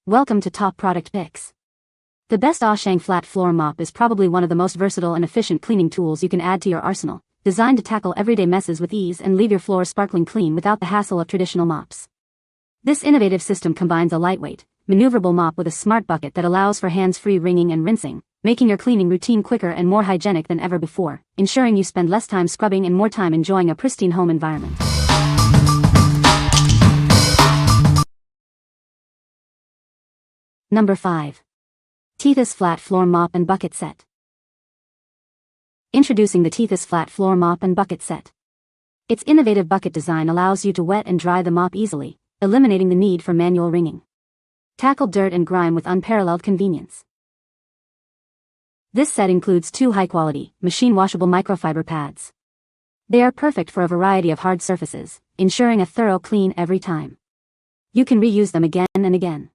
Welcome to Top Product Picks. The best Oshang Flat Floor Mop is probably one of the most versatile and efficient cleaning tools you can add to your arsenal, designed to tackle everyday messes with ease and leave your floor sparkling clean without the hassle of traditional mops. This innovative system combines a lightweight, maneuverable mop with a smart bucket that allows for hands-free wringing and rinsing, making your cleaning routine quicker and more hygienic than ever before, ensuring you spend less time scrubbing and more time enjoying a pristine home environment. Number 5. Tethys Flat Floor Mop and Bucket Set. Introducing the Tethys Flat Floor Mop and Bucket Set. Its innovative bucket design allows you to wet and dry the mop easily, eliminating the need for manual wringing. Tackle dirt and grime with unparalleled convenience. This set includes 2 high-quality, machine-washable microfiber pads. They are perfect for a variety of hard surfaces, ensuring a thorough clean every time. You can reuse them again and again.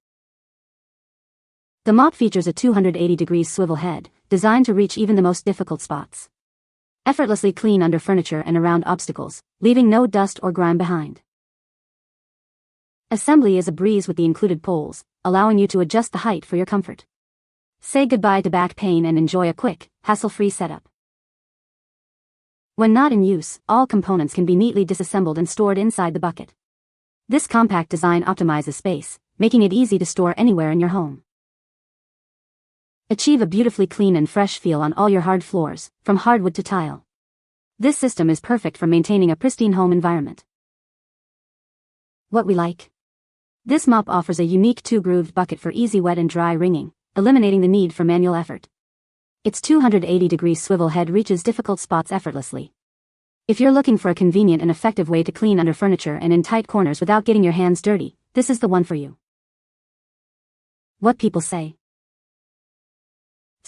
The mop features a 280-degree swivel head, designed to reach even the most difficult spots. Effortlessly clean under furniture and around obstacles, leaving no dust or grime behind. Assembly is a breeze with the included poles, allowing you to adjust the height for your comfort. Say goodbye to back pain and enjoy a quick, hassle-free setup. When not in use, all components can be neatly disassembled and stored inside the bucket. This compact design optimizes space, making it easy to store anywhere in your home. Achieve a beautifully clean and fresh feel on all your hard floors, from hardwood to tile. This system is perfect for maintaining a pristine home environment. What we like? This mop offers a unique 2-grooved bucket for easy wet and dry wringing, eliminating the need for manual effort. Its 280-degree swivel head reaches difficult spots effortlessly. If you're looking for a convenient and effective way to clean under furniture and in tight corners without getting your hands dirty, this is the one for you. What people say?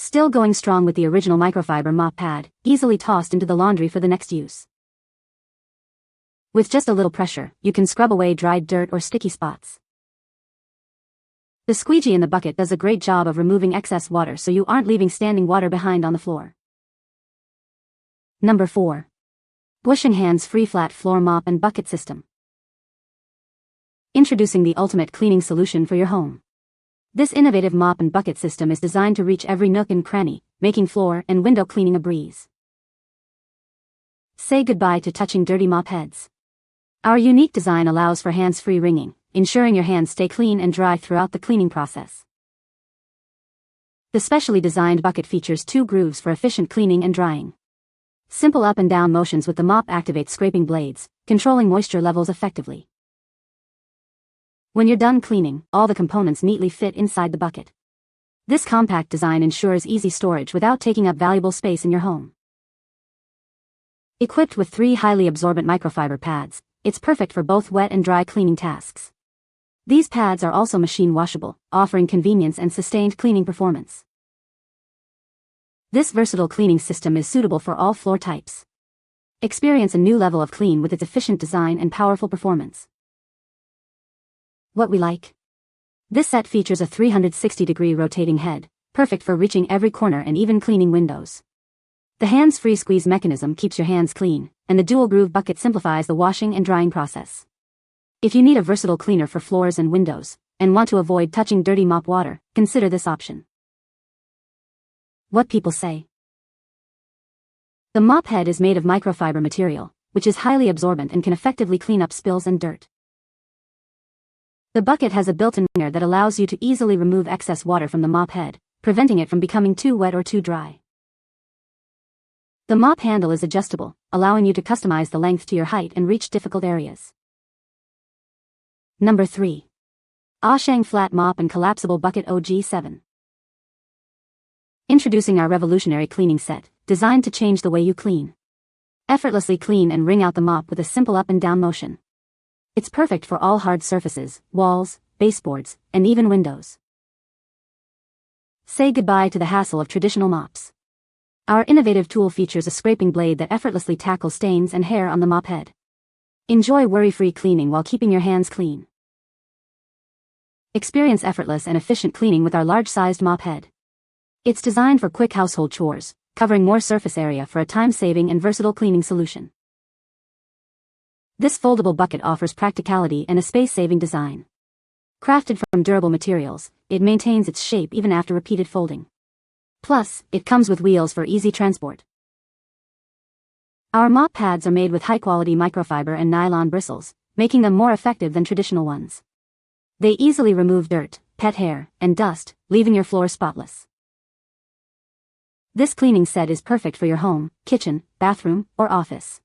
Still going strong with the original microfiber mop pad, easily tossed into the laundry for the next use. With just a little pressure, you can scrub away dried dirt or sticky spots. The squeegee in the bucket does a great job of removing excess water so you aren't leaving standing water behind on the floor. Number 4. BOSHENG Hands-Free Flat Floor Mop and Bucket System. Introducing the ultimate cleaning solution for your home. This innovative mop and bucket system is designed to reach every nook and cranny, making floor and window cleaning a breeze. Say goodbye to touching dirty mop heads. Our unique design allows for hands-free wringing, ensuring your hands stay clean and dry throughout the cleaning process. The specially designed bucket features 2 grooves for efficient cleaning and drying. Simple up and down motions with the mop activate scraping blades, controlling moisture levels effectively. When you're done cleaning, all the components neatly fit inside the bucket. This compact design ensures easy storage without taking up valuable space in your home. Equipped with 3 highly absorbent microfiber pads, it's perfect for both wet and dry cleaning tasks. These pads are also machine washable, offering convenience and sustained cleaning performance. This versatile cleaning system is suitable for all floor types. Experience a new level of clean with its efficient design and powerful performance. What we like? This set features a 360-degree rotating head, perfect for reaching every corner and even cleaning windows. The hands-free squeeze mechanism keeps your hands clean, and the dual-groove bucket simplifies the washing and drying process. If you need a versatile cleaner for floors and windows, and want to avoid touching dirty mop water, consider this option. What people say? The mop head is made of microfiber material, which is highly absorbent and can effectively clean up spills and dirt. The bucket has a built-in wringer that allows you to easily remove excess water from the mop head, preventing it from becoming too wet or too dry. The mop handle is adjustable, allowing you to customize the length to your height and reach difficult areas. Number 3. Oshang Flat Mop and Collapsible Bucket OG7. Introducing our revolutionary cleaning set, designed to change the way you clean. Effortlessly clean and wring out the mop with a simple up and down motion. It's perfect for all hard surfaces, walls, baseboards, and even windows. Say goodbye to the hassle of traditional mops. Our innovative tool features a scraping blade that effortlessly tackles stains and hair on the mop head. Enjoy worry-free cleaning while keeping your hands clean. Experience effortless and efficient cleaning with our large-sized mop head. It's designed for quick household chores, covering more surface area for a time-saving and versatile cleaning solution. This foldable bucket offers practicality and a space-saving design. Crafted from durable materials, it maintains its shape even after repeated folding. Plus, it comes with wheels for easy transport. Our mop pads are made with high-quality microfiber and nylon bristles, making them more effective than traditional ones. They easily remove dirt, pet hair, and dust, leaving your floor spotless. This cleaning set is perfect for your home, kitchen, bathroom, or office.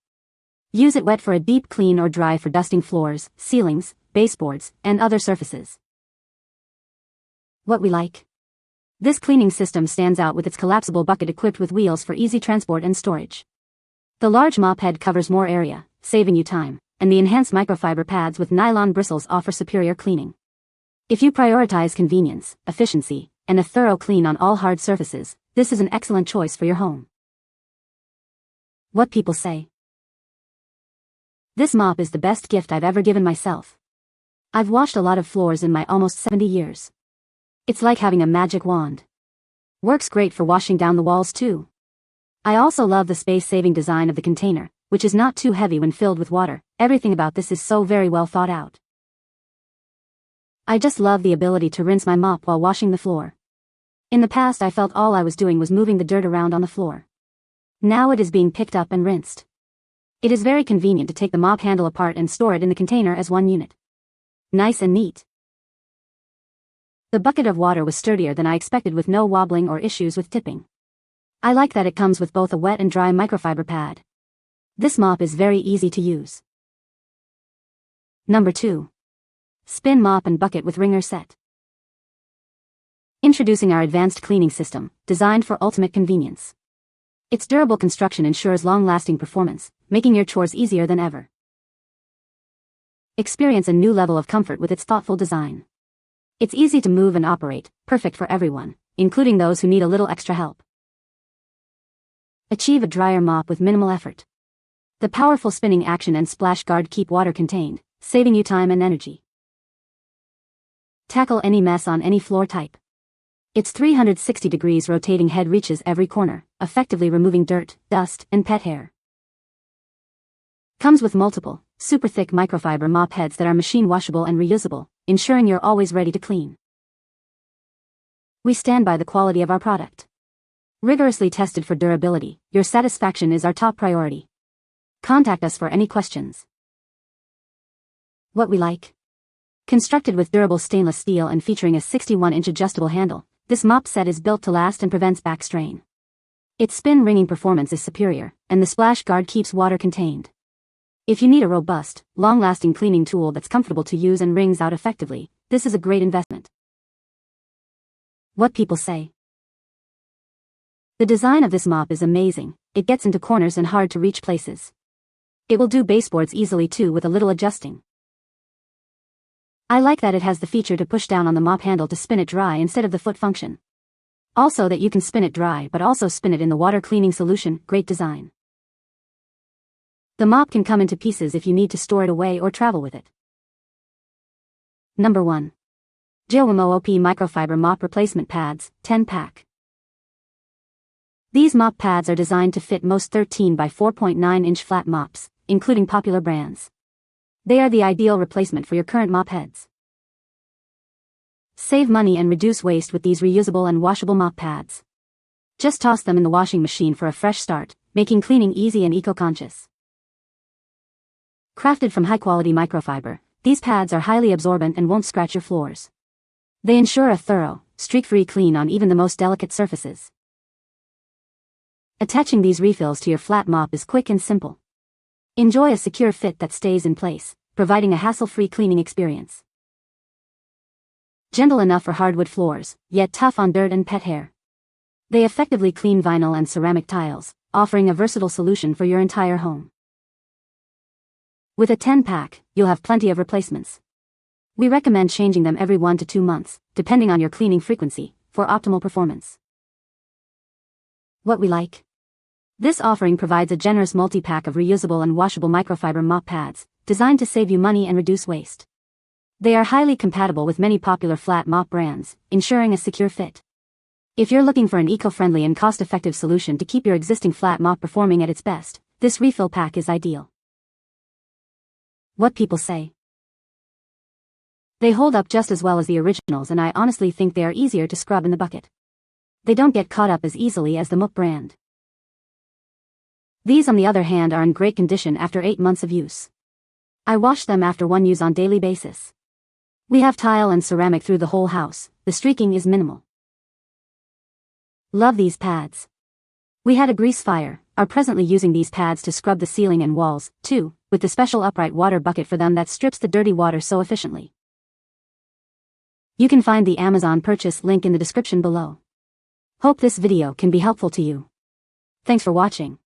Use it wet for a deep clean or dry for dusting floors, ceilings, baseboards, and other surfaces. What we like. This cleaning system stands out with its collapsible bucket equipped with wheels for easy transport and storage. The large mop head covers more area, saving you time, and the enhanced microfiber pads with nylon bristles offer superior cleaning. If you prioritize convenience, efficiency, and a thorough clean on all hard surfaces, this is an excellent choice for your home. What people say. This mop is the best gift I've ever given myself. I've washed a lot of floors in my almost 70 years. It's like having a magic wand. Works great for washing down the walls too. I also love the space-saving design of the container, which is not too heavy when filled with water. Everything about this is so very well thought out. I just love the ability to rinse my mop while washing the floor. In the past I felt all I was doing was moving the dirt around on the floor. Now it is being picked up and rinsed. It is very convenient to take the mop handle apart and store it in the container as one unit. Nice and neat. The bucket of water was sturdier than I expected with no wobbling or issues with tipping. I like that it comes with both a wet and dry microfiber pad. This mop is very easy to use. Number 2. Spin Mop and Bucket with Wringer Set. Introducing our advanced cleaning system, designed for ultimate convenience. Its durable construction ensures long-lasting performance, making your chores easier than ever. Experience a new level of comfort with its thoughtful design. It's easy to move and operate, perfect for everyone, including those who need a little extra help. Achieve a drier mop with minimal effort. The powerful spinning action and splash guard keep water contained, saving you time and energy. Tackle any mess on any floor type. Its 360 degrees rotating head reaches every corner, effectively removing dirt, dust, and pet hair. Comes with multiple, super thick microfiber mop heads that are machine washable and reusable, ensuring you're always ready to clean. We stand by the quality of our product. Rigorously tested for durability, your satisfaction is our top priority. Contact us for any questions. What we like. Constructed with durable stainless steel and featuring a 61-inch adjustable handle, this mop set is built to last and prevents back strain. Its spin wringing performance is superior, and the splash guard keeps water contained. If you need a robust, long-lasting cleaning tool that's comfortable to use and wrings out effectively, this is a great investment. What people say. The design of this mop is amazing. It gets into corners and hard-to-reach places. It will do baseboards easily too with a little adjusting. I like that it has the feature to push down on the mop handle to spin it dry instead of the foot function. Also that you can spin it dry but also spin it in the water cleaning solution. Great design. The mop can come into pieces if you need to store it away or travel with it. Number 1. JOYMOOP Microfiber Mop Replacement Pads, 10-pack. These mop pads are designed to fit most 13 by 4.9-inch flat mops, including popular brands. They are the ideal replacement for your current mop heads. Save money and reduce waste with these reusable and washable mop pads. Just toss them in the washing machine for a fresh start, making cleaning easy and eco-conscious. Crafted from high-quality microfiber, these pads are highly absorbent and won't scratch your floors. They ensure a thorough, streak-free clean on even the most delicate surfaces. Attaching these refills to your flat mop is quick and simple. Enjoy a secure fit that stays in place, providing a hassle-free cleaning experience. Gentle enough for hardwood floors, yet tough on dirt and pet hair. They effectively clean vinyl and ceramic tiles, offering a versatile solution for your entire home. With a 10-pack, you'll have plenty of replacements. We recommend changing them every 1 to 2 months, depending on your cleaning frequency, for optimal performance. What we like. This offering provides a generous multi-pack of reusable and washable microfiber mop pads, designed to save you money and reduce waste. They are highly compatible with many popular flat mop brands, ensuring a secure fit. If you're looking for an eco-friendly and cost-effective solution to keep your existing flat mop performing at its best, this refill pack is ideal. What people say. They hold up just as well as the originals, and I honestly think they are easier to scrub in the bucket. They don't get caught up as easily as the MOP brand. These on the other hand are in great condition after 8 months of use. I wash them after one use on daily basis. We have tile and ceramic through the whole house, the streaking is minimal. Love these pads. We had a grease fire, are presently using these pads to scrub the ceiling and walls, too, with the special upright water bucket for them that strips the dirty water so efficiently. You can find the Amazon purchase link in the description below. Hope this video can be helpful to you. Thanks for watching.